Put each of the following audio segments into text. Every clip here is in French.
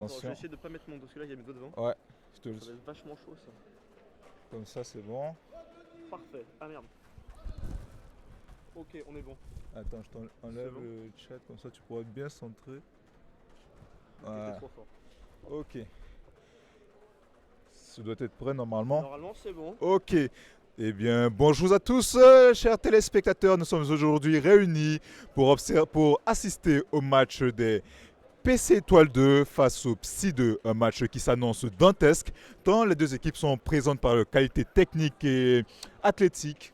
Attends, je vais Attention. essayer de pas mettre mon dos, parce que là il y a mes doigts devant. Ouais, je te le Ça va être vachement chaud ça. Comme ça, c'est bon. Parfait. Ah merde. Ok, on est bon. Attends, je t'enlève bon. le chat, comme ça tu pourras bien centrer. J'étais Voilà. trop fort. Ok. Ça doit être prêt normalement. Normalement c'est bon. Ok. Eh bien, bonjour à tous, chers téléspectateurs. Nous sommes aujourd'hui réunis pour assister au match des PC Étoile 2 face au Psy 2. Un match qui s'annonce dantesque, tant les deux équipes sont présentes par leur qualité technique et athlétique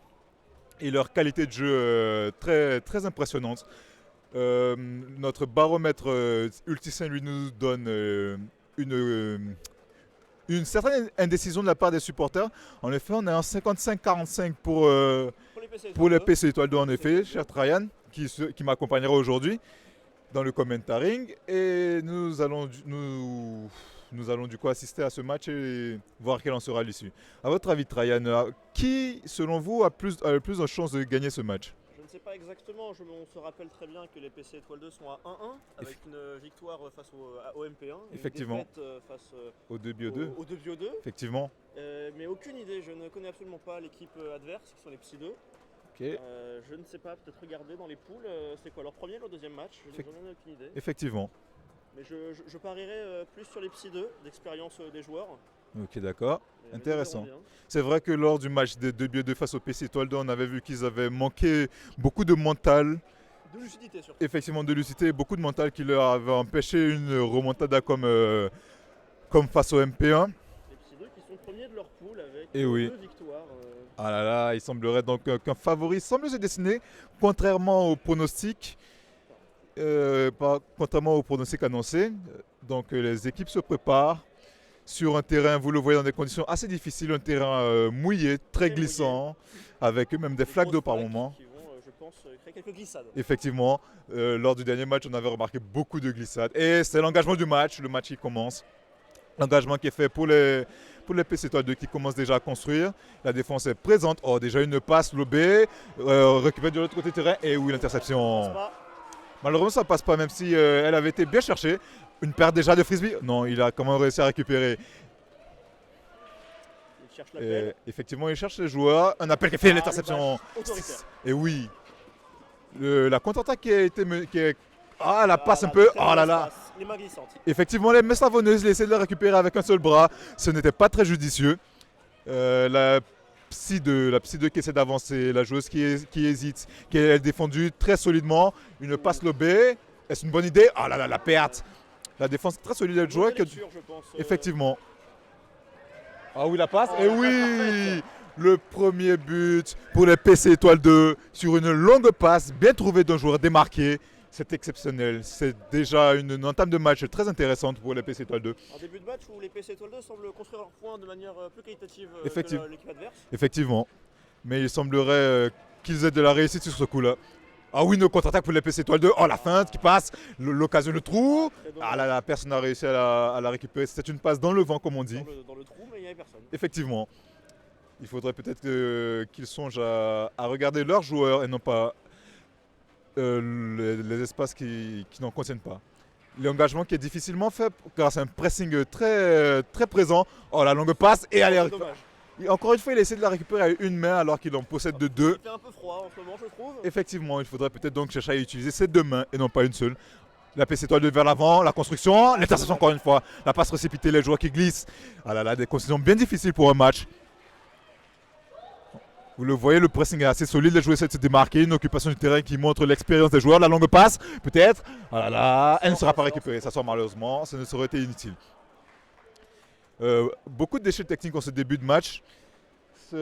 et leur qualité de jeu très, très impressionnante. Notre baromètre Ultisain lui nous donne une certaine indécision de la part des supporters. En effet, on est en 55-45 pour les PC Étoile 2 en effet, cher Ryan, qui m'accompagnera aujourd'hui dans le commentaring. Et nous allons du coup assister à ce match et voir quel en sera l'issue. A votre avis, Ryan, qui, selon vous, a le plus de chances de gagner ce match? Je ne sais pas exactement, on se rappelle très bien que les PC Étoile 2 sont à 1-1 avec une victoire face au MP1. Effectivement. Une défaite face Au 2 bio 2. au 2 bio 2. Effectivement. Mais aucune idée, je ne connais absolument pas l'équipe adverse qui sont les Psy 2. Ok. Je ne sais pas, peut-être regarder dans les poules, c'est quoi leur premier ou leur deuxième match? Je n'en ai aucune idée. Effectivement. Mais je parierais plus sur les Psy 2, d'expérience des joueurs. Ok, d'accord. Mais Intéressant. nous verrons bien. C'est vrai que lors du match des 2 bio 2 face au PC Étoile 2, on avait vu qu'ils avaient manqué beaucoup de mental. De lucidité surtout. Effectivement, de lucidité, beaucoup de mental qui leur avait empêché une remontada comme face au MP1. Les Psy 2 qui sont premiers de leur poule avec Et oui. 2 victoires. Ah là là, il semblerait donc qu'un favori semble se dessiner, contrairement au pronostic. Contrairement au pronostic annoncé. Donc les équipes se préparent sur un terrain, vous le voyez, dans des conditions assez difficiles, un terrain mouillé, très glissant, avec même des flaques d'eau par moment. Qui vont, je pense, créer quelques glissades. Effectivement, lors du dernier match, on avait remarqué beaucoup de glissades. Et c'est l'engagement du match, le match qui commence. L'engagement qui est fait pour les PC Étoile 2 qui commencent déjà à construire. La défense est présente. Oh, déjà une passe lobée, récupérée de l'autre côté du terrain. Et oui, l'interception. Malheureusement, ça ne passe pas, même si elle avait été bien cherchée. Une perte déjà de frisbee. Non, il a quand même réussi à récupérer. Il cherche l'appel. Effectivement, il cherche les joueurs. Un appel qui a fait l'interception. Et oui. La contre-attaque qui a été. La passe un peu. Oh là là. Les mains glissantes. Effectivement, les mains savonneuses, il essaie de le récupérer avec un seul bras. Ce n'était pas très judicieux. La Psy 2 qui essaie d'avancer, la joueuse qui hésite, qui est défendue très solidement. Une passe lobée. Est-ce une bonne idée? Ah là là, la perte. La défense très solide du joueur. Effectivement. Ah oui, la passe. Et oui, le premier but pour les PC Étoile 2 sur une longue passe bien trouvée d'un joueur démarqué. C'est exceptionnel. C'est déjà une entame de match très intéressante pour les PC Étoile 2. Un début de match où les PC Étoile 2 semblent construire leurs points de manière plus qualitative que l'équipe adverse. Effectivement. Mais il semblerait qu'ils aient de la réussite sur ce coup-là. Ah oui, nos contre-attaques pour les PC Étoile 2. Oh, la feinte qui passe. L'occasion, le trou. Ah là là, personne n'a réussi à la récupérer. C'était une passe dans le vent, comme on dit. Dans le trou, mais il n'y avait personne. Effectivement. Il faudrait peut-être qu'ils songent à regarder leurs joueurs et non pas les espaces qui n'en contiennent pas. L'engagement qui est difficilement fait grâce à un pressing très, très présent. Oh, la longue passe et allez. Encore une fois, il essaie de la récupérer avec une main alors qu'il en possède de deux. Il fait un peu froid en ce moment, je trouve. Effectivement, il faudrait peut-être donc chercher à utiliser ces deux mains et non pas une seule. La PC Étoile 2 vers l'avant, la construction, l'interception encore une fois, la passe précipitée, les joueurs qui glissent. Ah là là, des conditions bien difficiles pour un match. Vous le voyez, le pressing est assez solide, les joueurs essaient de se démarquer, une occupation du terrain qui montre l'expérience des joueurs, la longue passe, peut-être. Ah là là, elle ne sera pas récupérée, ça sort malheureusement, ça ne serait été inutile. Beaucoup de déchets techniques en ce début de match. Ça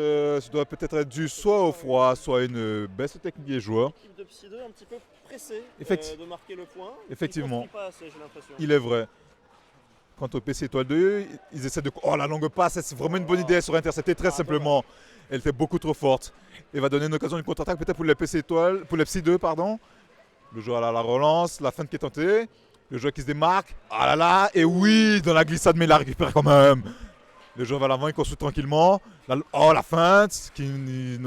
doit peut-être être dû soit au froid, soit à une baisse technique des joueurs. L'équipe de Psy 2 un petit peu pressée de marquer le point. Effectivement, pas assez, j'ai l'impression. Il est vrai. Quant au PC Étoile 2, ils essaient de... Oh, la longue passe, c'est vraiment une bonne idée, elle serait interceptée très simplement. Dommage. Elle était beaucoup trop forte. Elle va donner une occasion de contre-attaque peut-être pour les PC Étoile, pour les Psy 2, pardon. Le joueur à la relance, la feinte qui est tentée. Le joueur qui se démarque. Ah là là, et oui, dans la glissade, mais il la récupère quand même. Les joueurs vers l'avant, ils construisent tranquillement. La feinte qui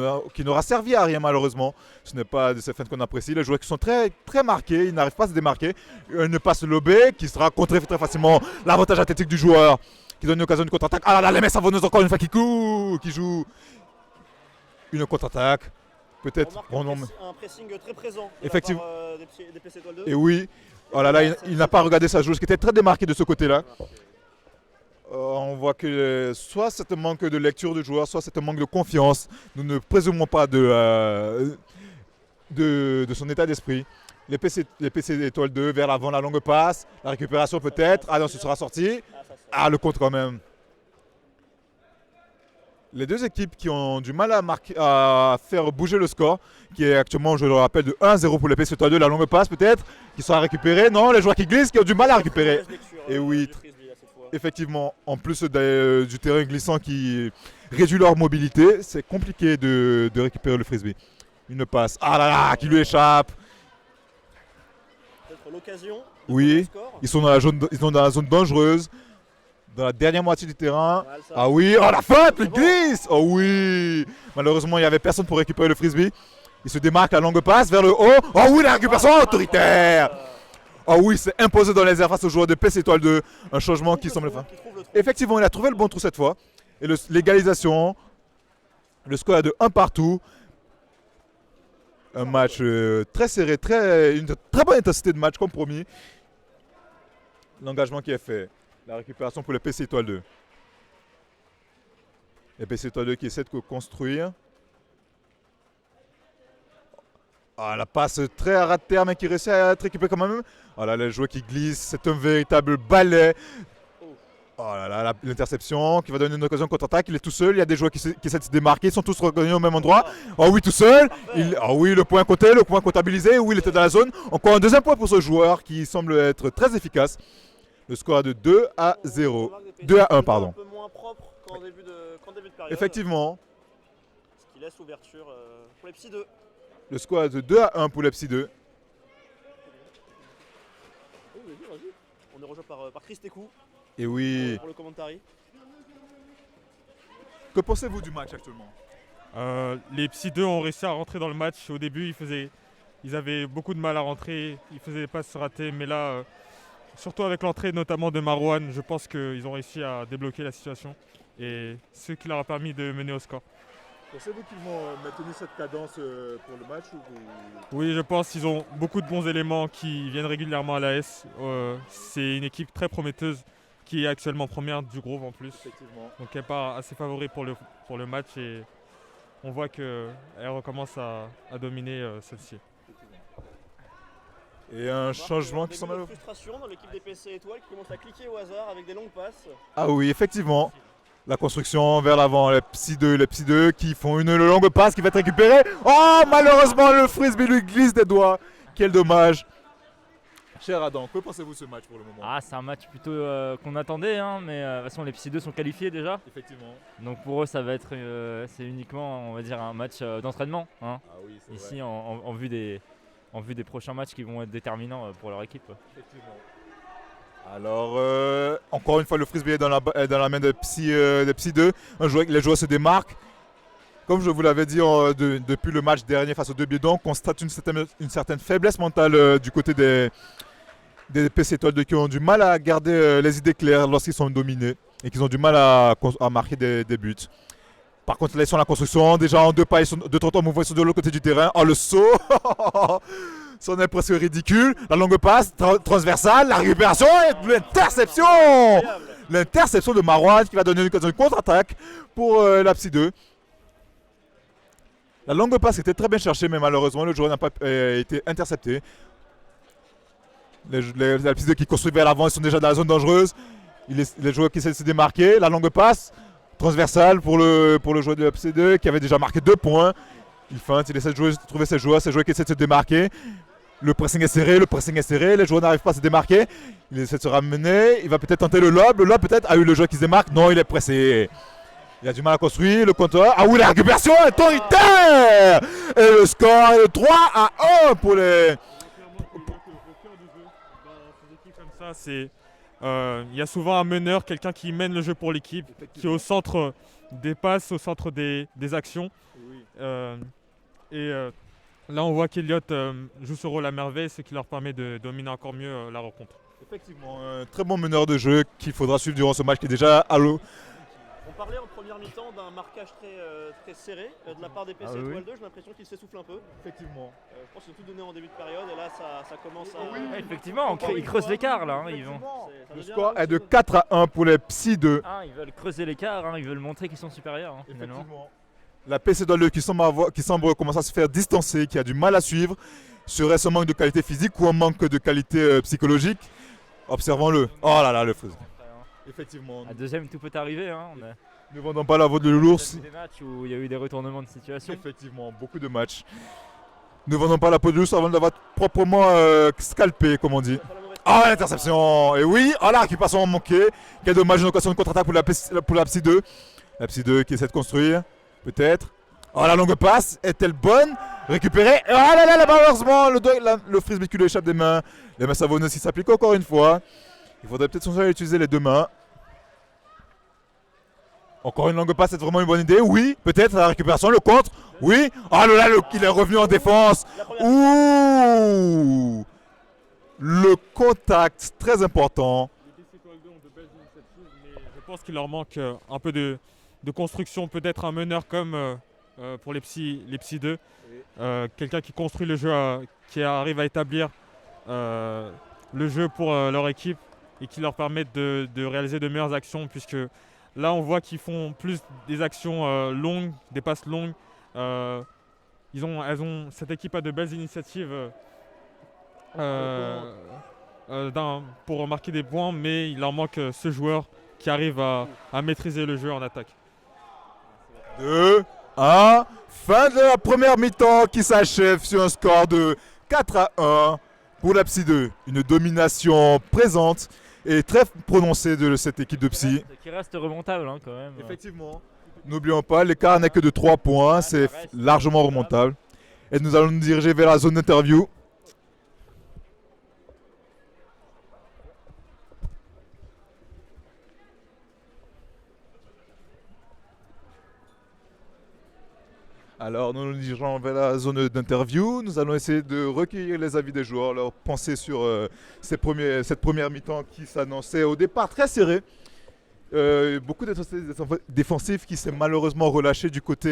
n'aura servi à rien malheureusement. Ce n'est pas de ces feintes qu'on apprécie. Les joueurs qui sont très, très marqués, ils n'arrivent pas à se démarquer. Une passe lobée qui sera contrée très facilement. L'avantage athlétique du joueur qui donne une occasion de contre-attaque. Ah là là, les mains savonneuses encore une fois qui joue une contre-attaque. Peut-être. Un pressing très présent. Effectivement. Des PC Étoile 2. Et oui. Oh là là, il n'a pas regardé sa joueuse qui était très démarquée de ce côté-là. On voit que soit c'est un manque de lecture du joueur, soit c'est un manque de confiance. Nous ne présumons pas de son état d'esprit. Les PC étoile 2 vers l'avant, la longue passe, la récupération peut-être. Ah non, ce sera sorti. Ah, le contre quand même. Les deux équipes qui ont du mal à faire bouger le score, qui est actuellement, je le rappelle, de 1-0 pour les PC étoile 2, la longue passe peut-être, qui sera récupérée. Non, les joueurs qui glissent, qui ont du mal à récupérer. Et oui. Effectivement, en plus du terrain glissant qui réduit leur mobilité, c'est compliqué de récupérer le frisbee. Une passe, ah là là, qui lui échappe. Peut-être l'occasion. Oui, ils sont dans la zone dangereuse, dans la dernière moitié du terrain. Ah oui, oh la faute, il glisse. Oh oui, malheureusement il n'y avait personne pour récupérer le frisbee. Il se démarque, la longue passe vers le haut. Oh oui, la récupération autoritaire. Ah oui, c'est imposé dans les airs face au joueur de PC étoile 2. Un changement qui semble faire. Effectivement, il a trouvé le bon trou cette fois. Et l'égalisation, le score est de 1 partout. Un match très serré, une très bonne intensité de match, comme promis. L'engagement qui est fait. La récupération pour le PC étoile 2. Le PC étoile 2 qui essaie de construire. Ah, la passe très à ras de terre, mais qui réussit à être récupérée quand même. Voilà, les joueurs qui glissent, c'est un véritable balai. Oh là là, l'interception qui va donner une occasion contre-attaque. Il est tout seul, il y a des joueurs qui essaient de se démarquer, ils sont tous reconnus au même endroit. Oh oui, tout seul. Oh oui, le point compté, le point comptabilisé. Oui, il était dans la zone. Encore un deuxième point pour ce joueur qui semble être très efficace. Le score est de 2-0. 2-1, pardon. Un peu moins propre qu'en début de période. Effectivement. Ce qui laisse l'ouverture pour les Psy 2. Le score est de 2-1 pour les Psy 2. On est rejoint par Chris Técou. Et oui. Pour le commentary. Que pensez-vous du match actuellement? Les Psy 2 ont réussi à rentrer dans le match. Au début, ils avaient beaucoup de mal à rentrer. Ils faisaient des passes ratées. Mais là, surtout avec l'entrée notamment de Marouane, je pense qu'ils ont réussi à débloquer la situation. Et ce qui leur a permis de mener au score. Pensez-vous qu'ils vont maintenir cette cadence pour le match Oui, je pense qu'ils ont beaucoup de bons éléments qui viennent régulièrement à l'AS. C'est une équipe très prometteuse qui est actuellement première du groupe en plus. Effectivement. Donc elle part assez favori pour le match et on voit qu'elle recommence à dominer celle-ci. Et un changement qui semble... Il y a une frustration dans l'équipe des PC étoiles qui commence à cliquer au hasard avec des longues passes. Ah oui, effectivement. La construction vers l'avant, les Psy 2 qui font une longue passe qui va être récupérée. Oh, malheureusement, le frisbee lui glisse des doigts. Quel dommage. Cher Adam, que pensez-vous de ce match pour le moment? Ah, c'est un match plutôt qu'on attendait, hein, mais de toute façon les Psy 2 sont qualifiés déjà. Effectivement. Donc pour eux, ça va être c'est uniquement, on va dire, un match d'entraînement. Hein, ah oui, c'est ici, vrai. en vue des prochains matchs qui vont être déterminants pour leur équipe. Effectivement. Alors, encore une fois, le frisbee est dans la main des Psy 2. Les joueurs se démarquent. Comme je vous l'avais dit depuis le match dernier face aux deux Biedons, on constate une certaine faiblesse mentale du côté des PC étoiles 2 qui ont du mal à garder les idées claires lorsqu'ils sont dominés et qu'ils ont du mal à marquer des buts. Par contre, là, ils sont à la construction. Déjà en deux pas, ils sont de 30 mouvements, ils sont de l'autre côté du terrain. Oh, le saut. C'en est presque ridicule. La longue passe, transversale, la récupération et l'interception. L'interception de Marouane qui va donner une occasion de contre-attaque pour la Psy 2. La longue passe était très bien cherchée, mais malheureusement, le joueur n'a pas été intercepté. Les Psy 2 qui construisent vers l'avant, ils sont déjà dans la zone dangereuse. Les joueurs qui essaient de se démarquer. La longue passe transversale pour le joueur de la Psy 2 qui avait déjà marqué 2 points. Il feinte, il essaie de trouver ses joueurs qui essaient de se démarquer. Le pressing est serré, les joueurs n'arrivent pas à se démarquer. Il essaie de se ramener, il va peut-être tenter le lob peut-être a eu le joueur qui se démarque, non, il est pressé. Il a du mal à construire, le compteur. Ah oui, la récupération est autoritaire. Et le score est de 3-1 pour les... Au cœur du jeu, dans ces équipes comme ça, c'est Il y a souvent un meneur, quelqu'un qui mène le jeu pour l'équipe, qui est au centre des passes, au centre des actions. Euh, Là, on voit qu'Eliott joue ce rôle à merveille, ce qui leur permet de dominer encore mieux la rencontre. Effectivement, un très bon meneur de jeu qu'il faudra suivre durant ce match qui est déjà à l'eau. On parlait en première mi-temps d'un marquage très serré de la part des PC Ah oui. Étoile 2. J'ai l'impression qu'ils s'essoufflent un peu. Effectivement. Je pense qu'ils ont tout donné en début de période et là ça commence à. Ouais, effectivement, ils creusent l'écart là. Ils vont... Ça Le devient score un est de petit peu- 4-1 pour les Psy 2. Ils veulent creuser l'écart, ils veulent montrer qu'ils sont supérieurs finalement. Effectivement. La PC Étoile 2 qui semble commencer à se faire distancer, qui a du mal à suivre. Serait ce manque de qualité physique ou un manque de qualité psychologique? Observons-le. Oh là là, le feu. Effectivement. À deuxième, tout peut arriver. Ne vendons pas la voix de l'ours. Des matchs où il y a eu des retournements de situation. Effectivement, beaucoup de matchs. Ne vendons pas la peau de l'ours avant de l'avoir proprement scalpé, comme on dit. Ah, l'interception. Et oui, la récupération manquée. Quel dommage, une occasion de contre-attaque pour la Psy 2. La Psy 2 qui essaie de construire, peut-être. Oh, la longue passe est-elle bonne? Récupérée. Oh là là, malheureusement, le frisbee qui lui échappe des mains. Les mains savonneuses qui s'appliquent encore une fois. Il faudrait peut-être songer à utiliser les deux mains. Encore une longue passe, c'est vraiment une bonne idée. Oui, peut-être la récupération, le contre. Oui. Oh là là, il est revenu en défense. Ouh. Le contact, très important. Les PC Étoile 2 ont de belles initiatives, mais je pense qu'il leur manque un peu de construction, peut-être un meneur comme pour les Psy 2. Quelqu'un qui construit le jeu, qui arrive à établir le jeu pour leur équipe et qui leur permet de réaliser de meilleures actions, puisque là on voit qu'ils font plus des actions longues, des passes longues. Cette équipe a de belles initiatives pour marquer des points, mais il leur manque ce joueur qui arrive à maîtriser le jeu en attaque. 2, 1. Fin de la première mi-temps qui s'achève sur un score de 4-1 pour la Psy 2. Une domination présente et très prononcée de cette équipe de Psy. Qui reste remontable quand même. Effectivement. N'oublions pas, l'écart n'est que de 3 points. C'est largement remontable. Et nous allons nous diriger vers la zone d'interview. Alors nous nous dirigeons vers la zone d'interview. Nous allons essayer de recueillir les avis des joueurs, leurs pensées sur cette première mi-temps qui s'annonçait au départ très serrée. Beaucoup défensifs qui s'est malheureusement relâché du côté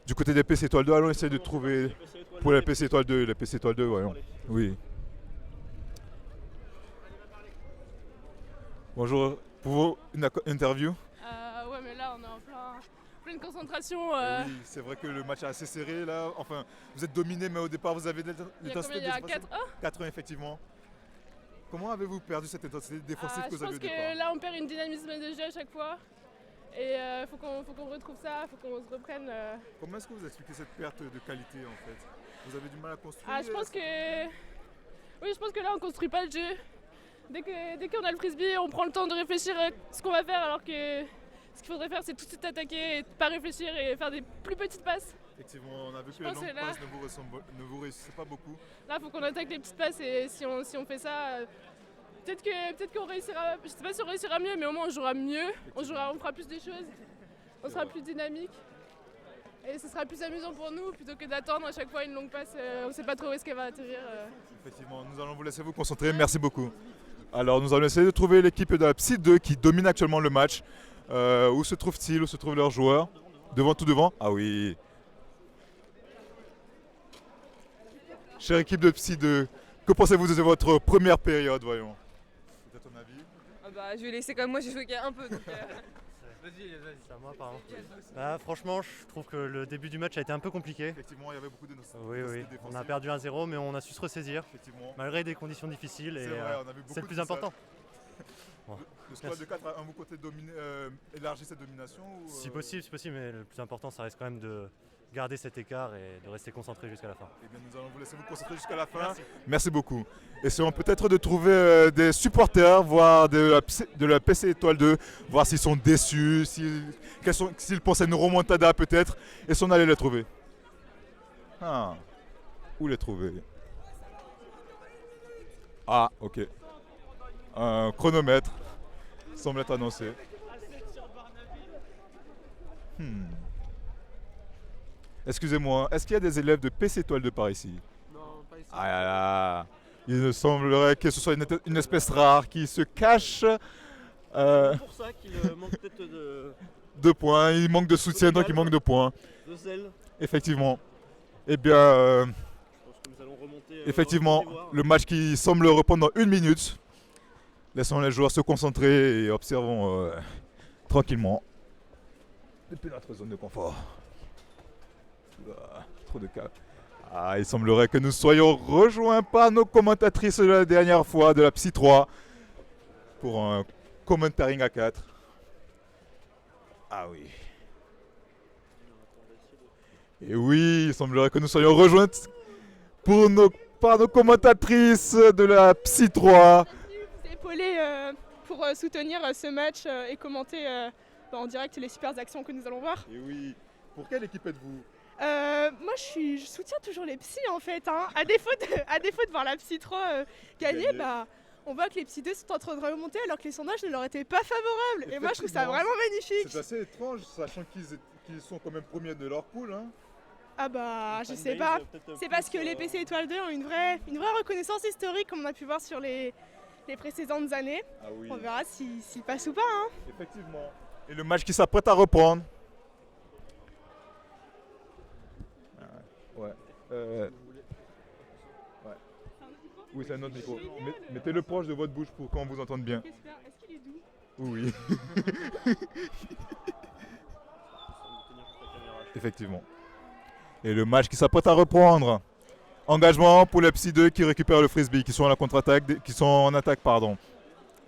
des PC Étoile 2. Allons essayer de trouver pour les PC Étoile 2. Les PC Étoile 2, voyons. Oui. Bonjour. Pour vous, une interview? Ouais, mais là on est en pleine concentration. Oui, c'est vrai que le match est assez serré là. Enfin, vous êtes dominé, mais au départ vous avez Il y a combien? Il y a 4-1. 4-1 effectivement. Comment avez-vous perdu cette intensité défensive que vous avez au départ? Je pense que là on perd une dynamisme de jeu à chaque fois. Et faut qu'on retrouve ça, faut qu'on se reprenne. Comment est-ce que vous expliquez cette perte de qualité en fait? Vous avez du mal à construire? Je pense que là on construit pas le jeu. Dès qu'on a le frisbee, on prend le temps de réfléchir à ce qu'on va faire, alors que ce qu'il faudrait faire c'est tout de suite attaquer et pas réfléchir et faire des plus petites passes. Effectivement, on a vu que les longues passes ne vous réussissaient pas beaucoup. Là faut qu'on attaque les petites passes et si on fait ça, peut-être qu'on réussira, je sais pas si on réussira mieux, mais au moins on jouera mieux, on fera plus de choses, on sera plus dynamique. Et ce sera plus amusant pour nous plutôt que d'attendre à chaque fois une longue passe, on sait pas trop où est-ce qu'elle va atterrir. Effectivement, nous allons vous laisser vous concentrer, merci beaucoup. Alors nous allons essayer de trouver l'équipe de la Psy 2 qui domine actuellement le match. Où se trouve-t-il? Où se trouvent leurs joueurs? Tout devant? Ah oui. Chère équipe de Psy 2, que pensez-vous de votre première période, voyons? C'est à ton avis? Je vais laisser comme moi, j'ai joué qu'un peu. Donc, Vas-y, c'est à moi, pardon. Franchement, je trouve que le début du match a été un peu compliqué. Effectivement, il y avait beaucoup de Oui, on a perdu 1-0, mais on a su se ressaisir, malgré des conditions difficiles, et c'est le plus important. Le score de 4-1, vous comptez élargir cette domination Si possible, mais le plus important, ça reste quand même de garder cet écart et de rester concentré jusqu'à la fin. Eh bien, nous allons vous laisser vous concentrer jusqu'à la fin. Merci beaucoup. Essayons peut-être de trouver des supporters, voire de la PC Étoile 2, voir s'ils sont déçus, s'ils pensent à une remontada peut-être, et si on allait les trouver. Où les trouver? Ah, ok. Un chronomètre semble être annoncé. Excusez-moi, est-ce qu'il y a des élèves de PC Étoile 2 par ici? Non, pas ici. Ah là là. Il me semblerait que ce soit une espèce rare qui se cache. C'est pour ça qu'il manque peut-être de 2 points, il manque de soutien, donc il manque de points. zèle. Effectivement. Eh bien, Je pense que nous allons remonter. effectivement, dans le le match qui semble reprendre dans 1 minute. Laissons les joueurs se concentrer et observons tranquillement depuis notre zone de confort. Trop de cas. Ah, il semblerait que nous soyons rejoints par nos commentatrices de la dernière fois de la Psy 3 pour un commentaring à 4. Ah oui. Et oui, il semblerait que nous soyons rejointes par nos commentatrices de la Psy 3. C'est épaulé pour soutenir ce match et commenter en direct les super actions que nous allons voir. Et oui, pour quelle équipe êtes-vous? Moi je soutiens toujours les psys en fait. Hein. À défaut de voir la Psy 3 gagner, bah, on voit que les Psy 2 sont en train de remonter alors que les sondages ne leur étaient pas favorables. Et moi je trouve ça vraiment magnifique. C'est assez étrange, sachant qu'ils sont quand même premiers de leur poule. Hein. Ah bah je sais pas. C'est parce que les PC Étoile 2 ont une vraie reconnaissance historique comme on a pu voir sur les précédentes années. Ah oui. On verra s'ils passent ou pas. Hein. Effectivement. Et le match qui s'apprête à reprendre. Ouais. Oui, c'est un autre micro. Mettez-le proche de votre bouche pour qu'on vous entende bien. Est-ce qu'il est doux? Oui. Effectivement. Et le match qui s'apprête à reprendre. Engagement pour les Psy 2 qui récupèrent le frisbee, qui sont à la contre-attaque, qui sont en attaque, pardon.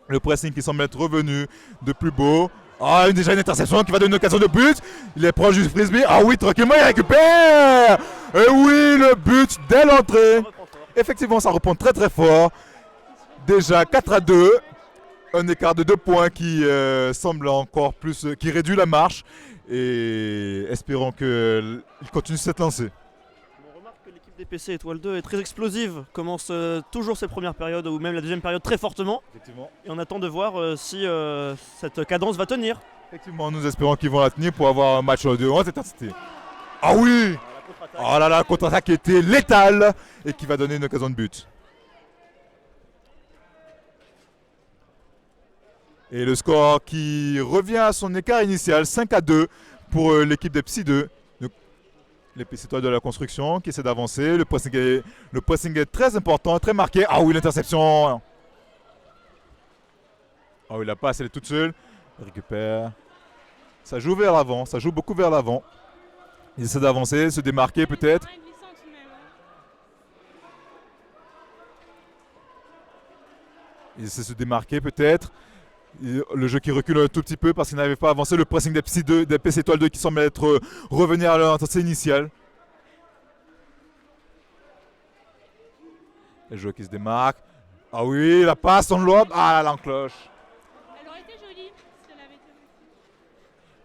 Le pressing qui semble être revenu de plus beau. Ah, déjà une interception qui va donner une occasion de but. Il est proche du frisbee. Ah oui, tranquillement, il récupère. Et oui, le but dès l'entrée. Effectivement, ça reprend très très fort. Déjà 4-2. Un écart de 2 points qui semble encore plus, qui réduit la marche. Et espérons qu'il continue cette lancée. On remarque que l'équipe des PC Étoile 2 est très explosive. Commence toujours ses premières périodes ou même la deuxième période très fortement. Effectivement. Et on attend de voir si cette cadence va tenir. Effectivement, nous espérons qu'ils vont la tenir pour avoir un match de haute intensité. Ah oui! Oh là là, la contre-attaque était létale et qui va donner une occasion de but. Et le score qui revient à son écart initial, 5-2 pour l'équipe des Psy 2. Les PC Étoile de la construction qui essaient d'avancer. Le pressing est très important, très marqué. Ah oui, l'interception. Ah oui, la passe, elle est toute seule. Il récupère. Ça joue vers l'avant, ça joue beaucoup vers l'avant. Ils essaient d'avancer, se démarquer peut-être. Ils essaient de se démarquer peut-être. Le jeu qui recule un tout petit peu parce qu'ils n'avaient pas avancé. Le pressing des Psy 2, des PC Étoile 2 qui semble être revenir à leur intensité initiale. Le jeu qui se démarque. Ah oui, la passe en lobe. Ah là, l'encloche. Elle aurait été jolie si elle avait été.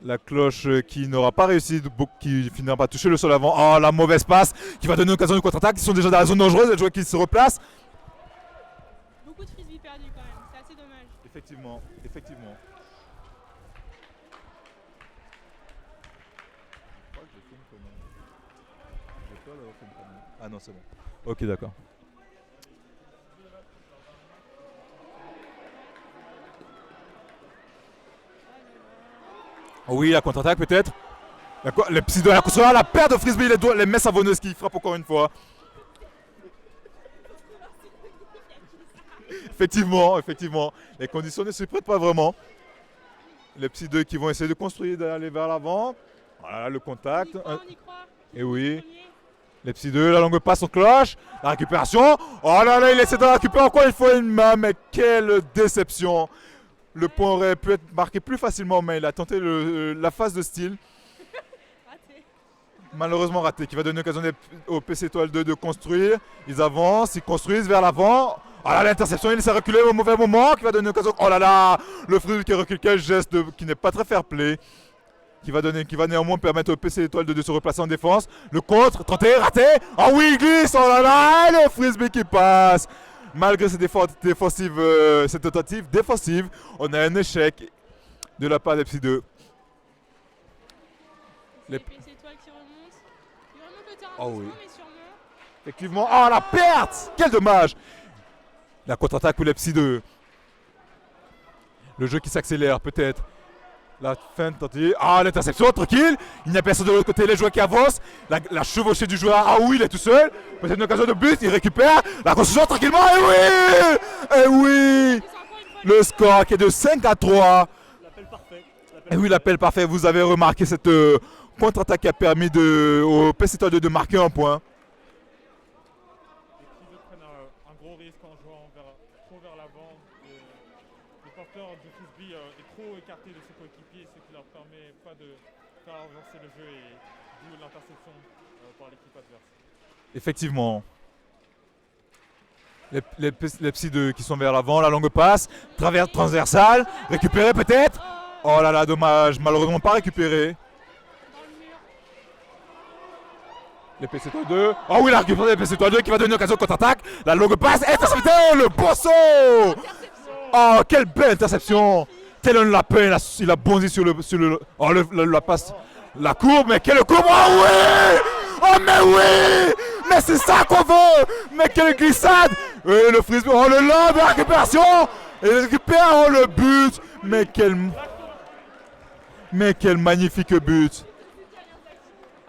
La cloche qui n'aura pas réussi, qui finira par toucher le sol avant. Oh, la mauvaise passe qui va donner l'occasion de contre-attaque. Ils sont déjà dans la zone dangereuse. Les joueurs qui se replacent. Beaucoup de frisbee perdus quand même, c'est assez dommage. Effectivement, effectivement. Ah non, c'est bon. Ok, d'accord. Oh oui, la contre-attaque peut-être. Les Psy 2 à la construction, la paire de frisbee, les mains savonneuses qui frappent encore une fois. Effectivement, effectivement. Les conditions ne se prêtent pas vraiment. Les Psy 2 qui vont essayer de construire, d'aller vers l'avant. Voilà le contact. On y croit. Et oui. Les Psy 2, la longue passe en cloche. La récupération. Oh là là, il essaie de la récupérer encore une fois une main. Mais quelle déception. Le point aurait pu être marqué plus facilement, mais il a tenté la phase de style. Raté. Malheureusement raté, qui va donner l'occasion au PC Étoile 2 de construire. Ils avancent, ils construisent vers l'avant. Oh là, l'interception, il s'est reculé au mauvais moment, qui va donner l'occasion. Oh là là, le fruit qui recule, quel geste qui n'est pas très fair play. Qui va néanmoins permettre au PC Étoile 2 de se replacer en défense. Le contre, tenté, raté. Oh oui, il glisse, oh là là, le frisbee qui passe. malgré cette tentative défensive, on a un échec de la part des Psy 2. Les PC étoiles qui remontent. Ils remontent le terrain Oh doucement, oui. mais sûrement. Effectivement, oh la perte! Quel dommage! La contre-attaque pour les Psy 2. Le jeu qui s'accélère peut-être. La fin de tentative. Ah, l'interception, tranquille. Il n'y a personne de l'autre côté, les joueurs qui avancent. La chevauchée du joueur. Ah oui, il est tout seul. Peut-être une occasion de but, il récupère. La construction tranquillement. Et oui! Et oui! Le score qui est de 5-3. L'appel parfait. Et oui, l'appel parfait. Vous avez remarqué cette contre-attaque qui a permis au PC Étoile 2 de marquer un point. Les Psy 2 prennent un gros risque en jouant trop vers l'avant. Le porteur du frisbee est trop écarté de ses coéquipiers, ce qui leur permet pas de faire avancer le jeu et d'où l'interception par l'équipe adverse. Effectivement. Les Psy 2 qui sont vers l'avant, la longue passe, transversale, récupéré peut-être. Oh là là, dommage, malheureusement pas récupéré. Les PC Étoile 2. Oh oui, la récupération des PC Étoile 2 qui va donner une occasion de contre-attaque. La longue passe, intercepté, le beau saut. Oh, quelle belle interception. Tel un lapin, il a bondi sur le oh, la passe, la courbe, mais quelle courbe. Oh oui. Oh mais oui. Mais c'est ça qu'on veut. Mais quelle glissade. Et le frisbee, oh le lob, la récupération. Et il récupère, oh le but. Mais quel magnifique but.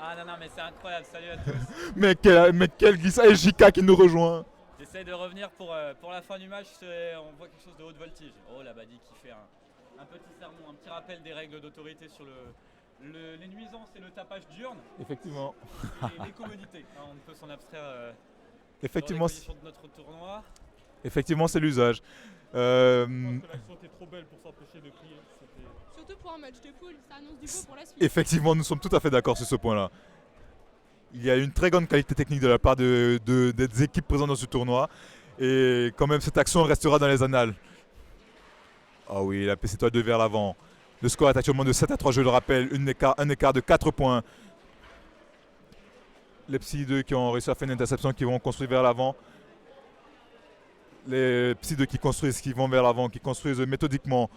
Ah non, mais c'est incroyable, salut à tous. mais quel glissade. Et Jika qui nous rejoint. J'essaie de revenir pour la fin du match, on voit quelque chose de haute voltige. Oh la Badi qui fait un petit sermon, un petit rappel des règles d'autorité sur les nuisances et le tapage diurne. Effectivement. Et les commodités, hein, on ne peut s'en abstraire Effectivement, dans les conditions de notre tournoi. Effectivement, c'est l'usage. Je pense que l'action était trop belle pour s'empêcher de crier. Surtout pour un match de poule, ça annonce du beau pour la suite. Effectivement, nous sommes tout à fait d'accord sur ce point-là. Il y a une très grande qualité technique de la part des équipes présentes dans ce tournoi. Et quand même, cette action restera dans les annales. Ah oui, la PC Étoile 2 vers l'avant. Le score est actuellement de 7-3, je le rappelle. Un écart de 4 points. Les Psy 2 qui ont réussi à faire une interception, qui vont construire vers l'avant. Les Psy 2 qui construisent, qui vont vers l'avant, qui construisent méthodiquement,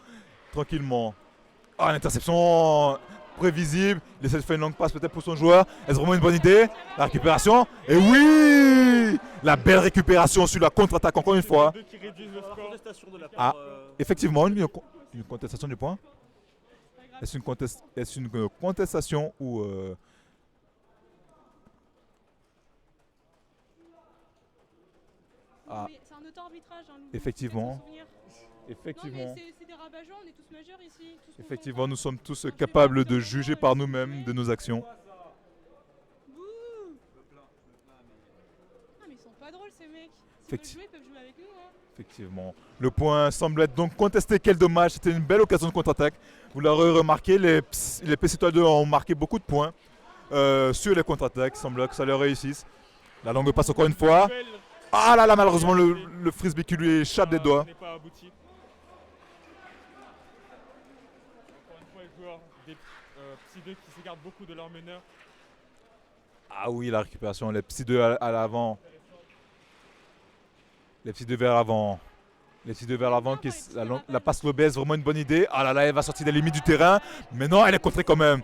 tranquillement. Ah, l'interception prévisible. Il essaie de faire une longue passe peut-être pour son joueur. Est-ce vraiment une bonne idée? La récupération. Et oui! La belle récupération sur la contre-attaque encore une fois. Ah, effectivement, une contestation du point. Est-ce une contestation ou... Ah. C'est un auto-arbitrage. Hein, effectivement. Effectivement. Non, mais c'est des rabat-joie, on est tous majeurs ici. Tous effectivement, nous sommes tous capables de juger par nous-mêmes de nos actions. Ah, mais ils sont pas drôles ces mecs. S'ils veulent jouer, ils peuvent jouer avec nous. Hein. Effectivement. Le point semble être donc contesté. Quel dommage. C'était une belle occasion de contre-attaque. Vous l'aurez remarqué, les PC Étoile 2 ont marqué beaucoup de points sur les contre-attaques. Il semble que ça leur réussisse. La longue passe encore une fois. Ah là là, malheureusement, le frisbee qui lui échappe des doigts. Encore une fois, les joueurs des Psy 2 qui se gardent beaucoup de leur meneur. Ah oui, la récupération, les Psy 2 à l'avant. Les Psy 2 vers l'avant. Les Psy 2 vers l'avant, la passe lobée, c'est vraiment une bonne idée. Ah là là, elle va sortir des limites du terrain. Mais non, elle est contrée quand même.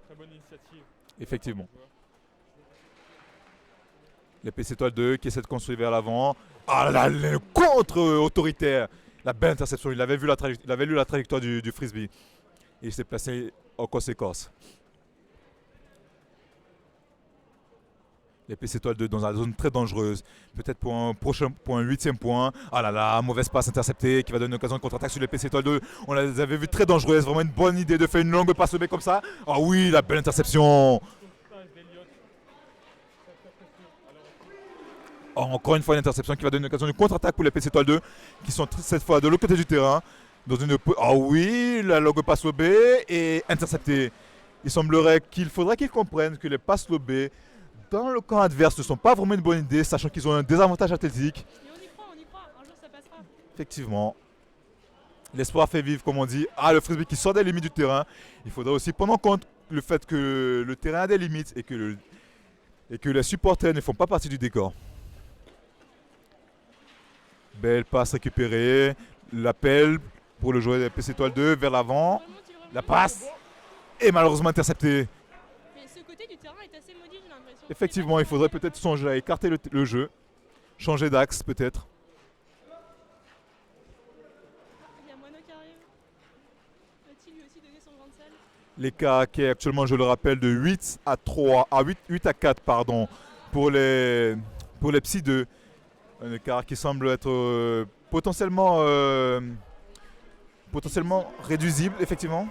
Très bonne initiative. Effectivement. Les PC Étoile 2 qui essaient de construire vers l'avant. Ah là là, le contre-autoritaire. La belle interception, il avait lu la trajectoire du frisbee. Et il s'est placé en conséquence. Les PC Étoile 2 dans une zone très dangereuse. Peut-être pour un 8e point. Ah là là, mauvaise passe interceptée qui va donner une occasion de contre-attaque sur les PC Étoile 2. On les avait vus très dangereuses. Vraiment une bonne idée de faire une longue passe au bec comme ça. Ah oui, la belle interception. Oh, encore une fois une interception qui va donner une occasion de contre-attaque pour les PC Étoile 2 qui sont cette fois de l'autre côté du terrain. Ah oui, la longue passe lobée est interceptée. Il semblerait qu'il faudrait qu'ils comprennent que les passes lobées dans le camp adverse ne sont pas vraiment une bonne idée, sachant qu'ils ont un désavantage athlétique. Mais on y croit, un jour ça passera. Effectivement. L'espoir fait vivre, comme on dit. Ah, le frisbee qui sort des limites du terrain. Il faudrait aussi prendre en compte le fait que le terrain a des limites et que les supporters ne font pas partie du décor. Belle passe récupérée. L'appel pour le joueur des PC Étoile 2 vers l'avant. La passe est malheureusement interceptée. Mais ce côté du terrain est assez maudit, j'ai l'impression. Effectivement, il faudrait peut-être songer à écarter le jeu. Changer d'axe peut-être. Il y a Mono qui arrive. Va-t-il lui aussi donner son grain de sel? L'écart qui est actuellement, je le rappelle, de 8 à 3, à 8 à 4 pardon, pour les Psy 2. Un écart qui semble être potentiellement réduisible, effectivement.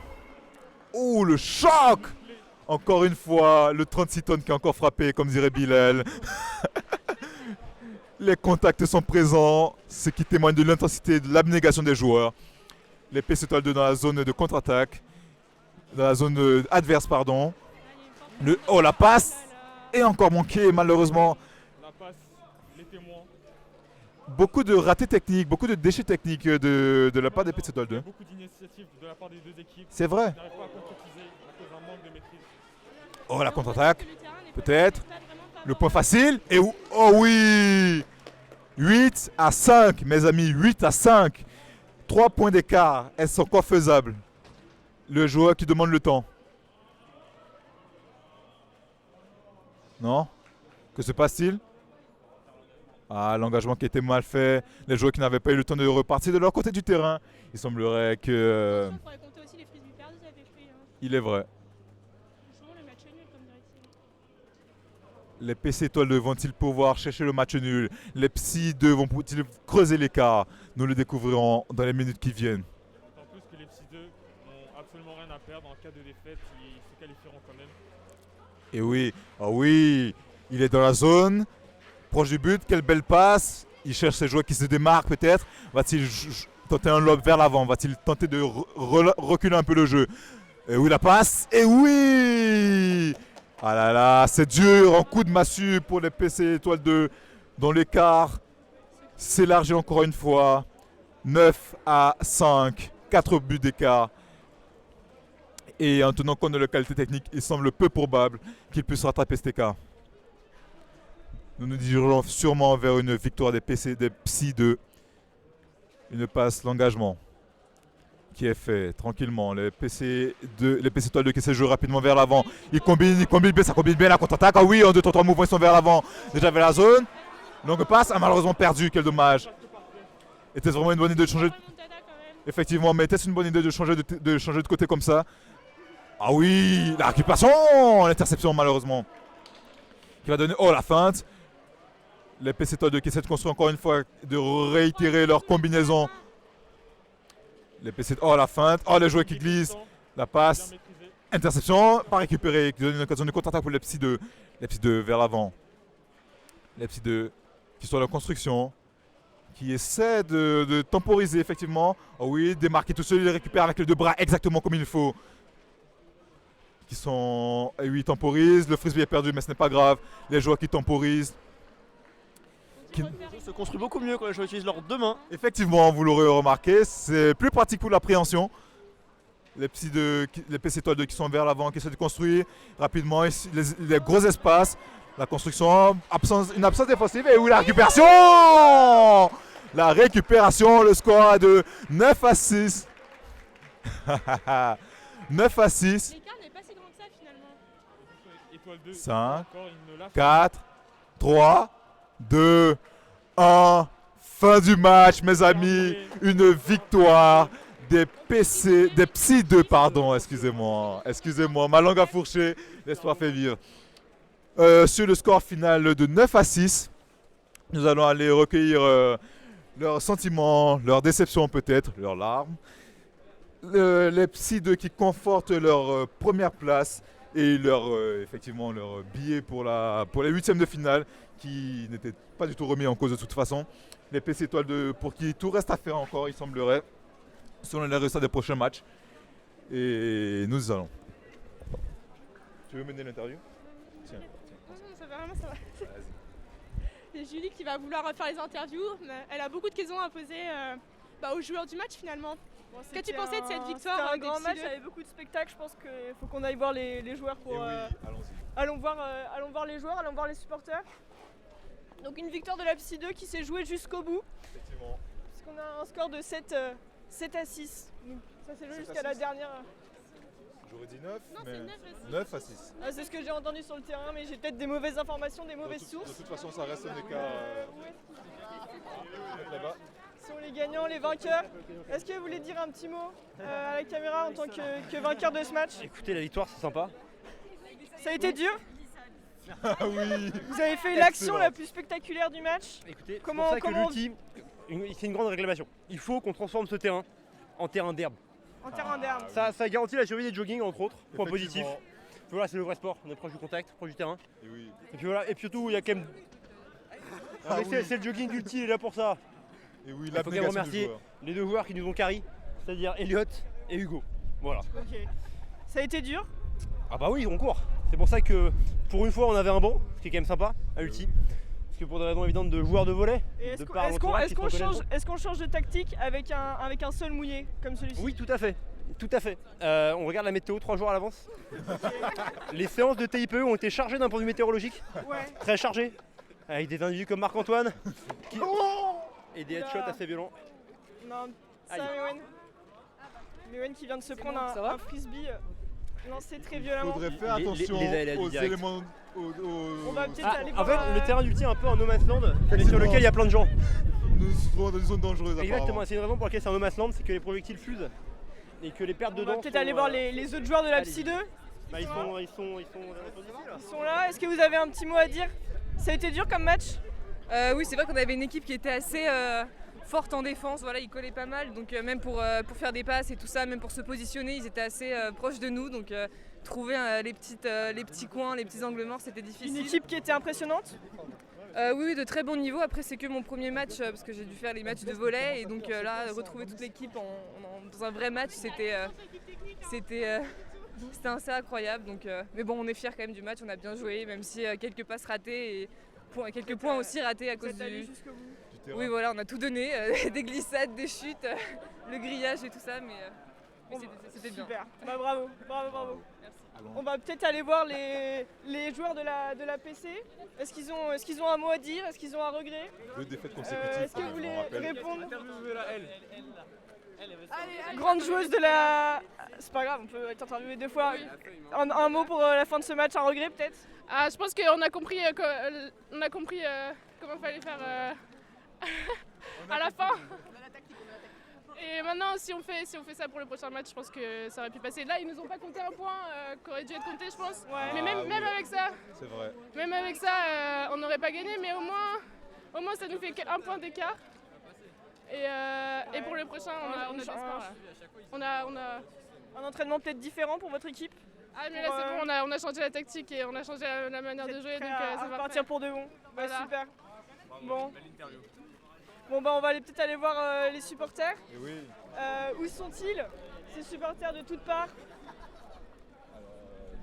Oh, le choc! Encore une fois, le 36 tonnes qui a encore frappé, comme dirait Bilal. Les contacts sont présents, ce qui témoigne de l'intensité et de l'abnégation des joueurs. Les PC Étoile 2 dans la zone de contre-attaque. Dans la zone adverse, pardon. La passe est encore manquée, malheureusement. La passe, les témoins. Beaucoup de ratés techniques, beaucoup de déchets techniques de la part des PC Étoile 2. Beaucoup d'initiatives de la part des deux équipes. C'est vrai. Ils n'arrivent pas à concrétiser à cause d'un manque de maîtrise. Oh, la contre-attaque, peut-être. Le point facile. Et oh oui! 8 à 5, mes amis, 8 à 5. 3 points d'écart. Elles sont quoi faisables? Le joueur qui demande le temps. Non? Que se passe-t-il? Ah, l'engagement qui était mal fait. Les joueurs qui n'avaient pas eu le temps de repartir de leur côté du terrain. Il semblerait que... Il faudrait compter aussi les frisbees perdus, ça fait pris. Il est vrai. Souvent le match est nul, comme dirait-il. Les PC Étoile 2 vont-ils pouvoir chercher le match nul? Les Psy 2 vont-ils creuser l'écart? Nous le découvrirons dans les minutes qui viennent. En plus que les Psy 2 n'ont absolument rien à perdre. En cas de défaite, ils se qualifieront quand même. Et oui, ah oui, il est dans la zone, proche du but, quelle belle passe. Il cherche ses joueurs qui se démarquent peut-être. Va-t-il tenter un lob vers l'avant? Va-t-il tenter de reculer un peu le jeu? Et oui, la passe. Et oui! Ah là là, c'est dur, un coup de massue pour les PC Étoile 2 dont l'écart s'élargit encore une fois. 9 à 5, 4 buts d'écart. Et en tenant compte de la qualité technique, il semble peu probable qu'il puisse rattraper cet écart. Nous nous dirigeons sûrement vers une victoire des Psy 2. Une passe, l'engagement qui est fait tranquillement. Les PC Étoile 2 qui se jouent rapidement vers l'avant. Ils combinent bien, ça combine bien la contre-attaque. Ah oui, en 2 3 mouvements, ils sont vers l'avant. Déjà vers la zone. Longue passe, malheureusement perdu, quel dommage. Était-ce vraiment une bonne idée de changer? Effectivement, mais était-ce une bonne idée de changer de côté comme ça? Ah oui, la récupération, l'interception malheureusement. Qui va donner, oh la feinte. Les PC Étoile 2 qui essaient de construire encore une fois, de réitérer leur combinaison. Les PC, oh la feinte, oh les joueurs qui glissent. La passe, interception, pas récupérée, qui donne une occasion de contre-attaque pour les Psy 2. Les Psy 2 vers l'avant. Les Psy 2 qui sont en construction. Qui essaient de temporiser effectivement. Oh oui, démarquer tout seul, il les récupère avec les 2 bras exactement comme il faut. Qui sont... Et oui, ils temporisent. Le frisbee est perdu, mais ce n'est pas grave. Les joueurs qui temporisent. Le jeu se construit beaucoup mieux quand les joueurs utilisent leurs 2 mains. Effectivement, vous l'aurez remarqué, c'est plus pratique pour l'appréhension. Les PC Étoile 2 qui sont vers l'avant, qui essaient de construire rapidement. Les gros espaces. La construction, une absence défensive. Et oui, la récupération! La récupération, le score est de 9 à 6. 9 à 6. L'écart n'est pas si grand que ça finalement. Étoile 2, 5, encore, il ne l'a 4, 3, 2, 1. Fin du match, mes amis. Une victoire des Psy 2, pardon, excusez-moi. Excusez-moi, ma langue a fourché, l'espoir fait vivre. Sur le score final de 9 à 6, nous allons aller recueillir leurs sentiments, leurs déceptions peut-être, leurs larmes. Les Psy 2 qui confortent leur première place et effectivement leur billet pour les huitièmes de finale qui n'étaient pas du tout remis en cause de toute façon. Les PC Étoile 2 pour qui tout reste à faire encore, il semblerait, selon les résultats des prochains matchs. Et nous allons. Tu veux mener l'interview? Tiens. Non, ça va vraiment, ça va. C'est Julie qui va vouloir faire les interviews. Elle a beaucoup de questions à poser aux joueurs du match finalement. Bon, Qu'as-tu pensé de cette victoire? C'était un des grand Psy match, 2? il y avait beaucoup de spectacles. Je pense qu'il faut qu'on aille voir les joueurs pour. Et oui, allons-y. Allons voir les joueurs, allons voir les supporters. Donc une victoire de la Psy 2 qui s'est jouée jusqu'au bout. Effectivement. Puisqu'on a un score de 7 à 6. Donc, ça s'est joué 7 à jusqu'à la 6. dernière. J'aurais dit 9, Non, mais c'est 9 à 6. Ah, c'est ce que j'ai entendu sur le terrain, mais j'ai peut-être des mauvaises informations, des mauvaises De sources. toute façon, ça reste un écart. Où est-ce qu'ils Là-bas. sont les gagnants, les vainqueurs? Est-ce que vous voulez dire un petit mot à la caméra en tant que vainqueur de ce match? Écoutez, la victoire, c'est sympa. Ça a été dur? Ah oui. Vous avez fait l'action la plus spectaculaire du match. Écoutez, Comment- c'est pour ça comment- que l'ultime, c'est une grande réclamation. Il faut qu'on transforme ce terrain en terrain d'herbe. En terrain d'herbe. Ça garantit la survie des jogging, entre autres, point positif. Effectivement. Voilà, c'est le vrai sport, on est proche du contact, proche du terrain. Et oui. Et puis voilà, et puis surtout, il y a quand même. Ah Mais oui. c'est le jogging d'ulti, il est là pour ça. Et oui, Il faut quand même l'abnégation du remercier joueur. les deux joueurs qui nous ont carry, c'est-à-dire Elliot et Hugo. Voilà. Ok. Ça a été dur? Ah bah oui, on court. C'est pour ça que pour une fois on avait un banc, ce qui est quand même sympa à ulti. Parce que pour des raisons évidentes de joueurs de volley, Et est-ce de qu'on par l'entourage qui se reconnaîtront. est-ce qu'on change de tactique avec un sol mouillé comme celui-ci? Oui, tout à fait. Tout à fait. On regarde la météo 3 jours à l'avance. Les séances de TIPE ont été chargées d'un point de vue météorologique. Ouais. Très chargées. Avec des individus comme Marc-Antoine. Et des headshots Oula. assez violents. Non, ça, Aïe. Mewen. Mewen qui vient de se prendre un frisbee lancé très Il violemment. faudrait faire Les- attention les aléas du aux direct. éléments. On va peut-être aller en voir. fait, le terrain d'ulti est un peu un no man's land, mais sur lequel il y a plein de gens. Nous nous trouvons dans une zone dangereuse. Exactement, apparemment. c'est une raison pour laquelle c'est un no man's land, c'est que les projectiles fusent. Et que les pertes On dedans. va peut-être sont, aller voir les autres joueurs de la allez. Psy 2. Bah, ils sont d'ici là. Ils sont là. Est-ce que vous avez un petit mot à dire? Ça a été dur comme match? Oui, c'est vrai qu'on avait une équipe qui était assez forte en défense. Voilà, ils collaient pas mal, donc même pour faire des passes et tout ça, même pour se positionner, ils étaient assez proches de nous. Donc trouver les petits coins, les petits angles morts, c'était difficile. Une équipe qui était impressionnante? Oui, de très bon niveau. Après, c'est que mon premier match parce que j'ai dû faire les matchs de volley et donc là, retrouver toute l'équipe dans un vrai match, c'était assez incroyable. Donc, mais bon, on est fiers quand même du match. On a bien joué, même si quelques passes ratées et quelques points aussi ratés à cause Vous êtes allés du. jusqu'au bout. Oui, voilà, on a tout donné, des glissades, des chutes, le grillage et tout ça, mais c'était bien. Super. Bah, bravo, bravo, bravo. Merci. On va peut-être aller voir les joueurs de la PC. Est-ce qu'ils ont un mot à dire? Est-ce qu'ils ont un regret? 2 défaites consécutives. Est-ce que vous voulez répondre? Allez, Grande joueuse de la... C'est pas grave, on peut être interviewé 2 fois. Un mot pour la fin de ce match, un regret peut-être? Ah, je pense qu'on a compris, comment il fallait faire à la fin. Et maintenant, si on fait ça pour le prochain match, je pense que ça aurait pu passer. Là, ils nous ont pas compté un point qui aurait dû être compté, je pense. Ouais. Mais même avec ça, C'est vrai. on n'aurait pas gagné, mais au moins ça nous fait un point d'écart. Et pour le prochain, on a de l'espoir, là. On a Un entraînement peut-être différent pour votre équipe? Ah mais là c'est bon, on a changé la tactique et on a changé la manière de jouer, donc ça va partir pour de bon. Bah, Voilà. super. Bon bah on va peut-être aller voir les supporters. Et oui. Où sont-ils? Ces supporters de toutes parts.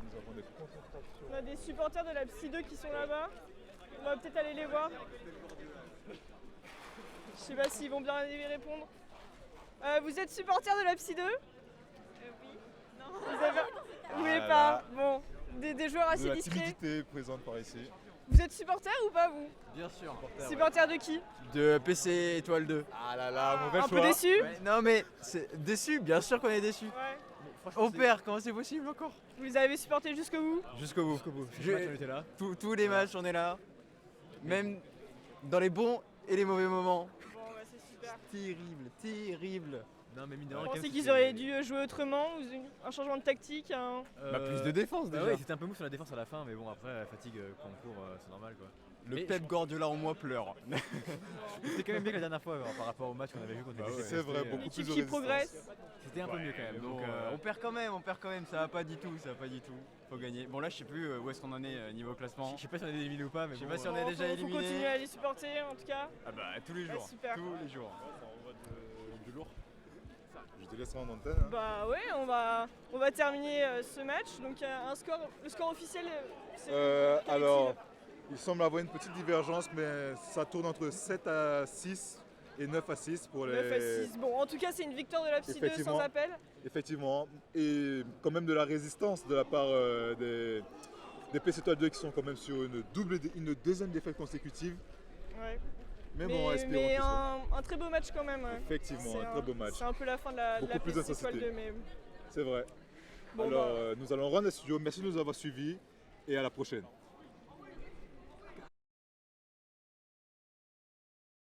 Nous avons des concentrations. On a des supporters de la Psy 2 qui sont là-bas. On va peut-être aller les voir. Je sais pas s'ils vont bien y répondre. Vous êtes supporter de la Psy 2? Oui. Non. Vous voulez Ah pas? là. Bon. Des joueurs De assez la discrets. timidité présente par ici. Vous êtes supporter ou pas vous? Bien sûr. Supporter de qui? De PC Étoile 2. Ah là là, mauvais Un choix. peu déçu? Ouais, non mais c'est déçu, bien sûr qu'on est déçu. Ouais. On perd, comment c'est possible encore? Vous les avez supportés jusqu'au bout? Jusqu'au bout. Je- on était là. Tous les matchs on est là. Même dans les bons et les mauvais moments. Bon bah c'est super. Terrible. Non mais mine de Vous rien, pensez quand même, qu'ils auraient dû jouer autrement? Ou un changement de tactique? Bah, plus de défense, bah déjà. ouais, c'était un peu mou sur la défense à la fin, mais bon après la fatigue quand on court, c'est normal quoi. Le Mais Pep Guardiola en moi pleure. C'était quand même mieux que la dernière fois par rapport au match qu'on avait vu contre les ouais, PC. c'est vrai, beaucoup L'équipe plus de qui résistance. progresse. C'était un peu mieux quand même. Bon, Donc on perd quand même, ça va pas du tout. Faut gagner. Bon là je sais plus où est-ce qu'on en est niveau classement. je sais pas si on est éliminé ou pas, mais Je sais bon, pas si on est Bon, déjà faut éliminé. continuer à les supporter en tout cas. Ah bah tous les jours. super. Tous les jours. Du lourd. Je te laisserai en antenne. Hein. Bah ouais, on va terminer ce match. Donc le score officiel, c'est quel Alors, est-il? il semble avoir une petite divergence, mais ça tourne entre 7 à 6 et 9 à 6 pour les... 9 à 6. Bon, en tout cas, c'est une victoire de la Psy 2 sans Effectivement. appel. Effectivement, et quand même de la résistance de la part des PC Étoile 2 qui sont quand même sur une deuxième défaite consécutive. Ouais. Mais bon, espérons mais que un très beau match quand même. Ouais. Effectivement, C'est un très beau match. C'est un peu la fin de la Beaucoup plus PC Étoile d'intensité. 2. Mais... C'est vrai. Bon, Alors, nous allons rendre le studio. Merci de nous avoir suivis et à la prochaine.